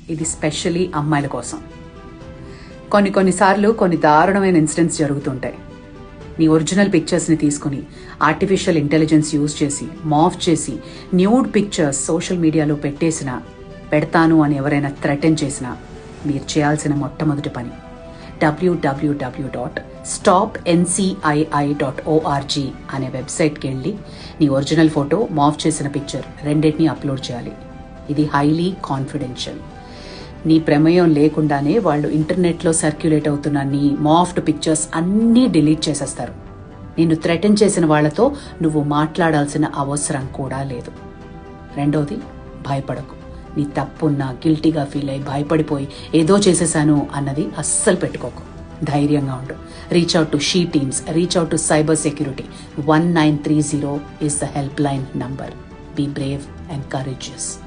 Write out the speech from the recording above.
ఇది స్పెషల్లీ అమ్మాయిల కోసం. కొన్నిసార్లు కొన్ని దారుణమైన ఇన్సిడెంట్స్ జరుగుతుంటాయి. నీ ఒరిజినల్ పిక్చర్స్ని తీసుకుని ఆర్టిఫిషియల్ ఇంటెలిజెన్స్ యూజ్ చేసి మాఫ్ చేసి న్యూడ్ పిక్చర్స్ సోషల్ మీడియాలో పెడతాను అని ఎవరైనా థ్రెటన్ చేసినా మీరు చేయాల్సిన మొట్టమొదటి పని www.stopncii.org అనే వెబ్సైట్కి వెళ్ళి నీ ఒరిజినల్ ఫోటో, మాఫ్ చేసిన పిక్చర్ రెండింటినీ అప్లోడ్ చేయాలి. ఇది హైలీ కాన్ఫిడెన్షియల్. నీ ప్రమేయం లేకుండానే వాళ్ళు ఇంటర్నెట్లో సర్క్యులేట్ అవుతున్న నీ మాఫ్డ్ పిక్చర్స్ అన్నీ డిలీట్ చేసేస్తారు. నిన్ను థ్రెటన్ చేసిన వాళ్లతో నువ్వు మాట్లాడాల్సిన అవసరం కూడా లేదు. రెండోది, భయపడకు. నీ తప్పున్నా గిల్టీగా ఫీల్ అయ్యి భయపడిపోయి ఏదో చేసేసాను అన్నది అస్సలు పెట్టుకోకు. ధైర్యంగా ఉండు. Reach out to she teams, reach out to cyber security. 1930 is the helpline number. Be brave and courageous.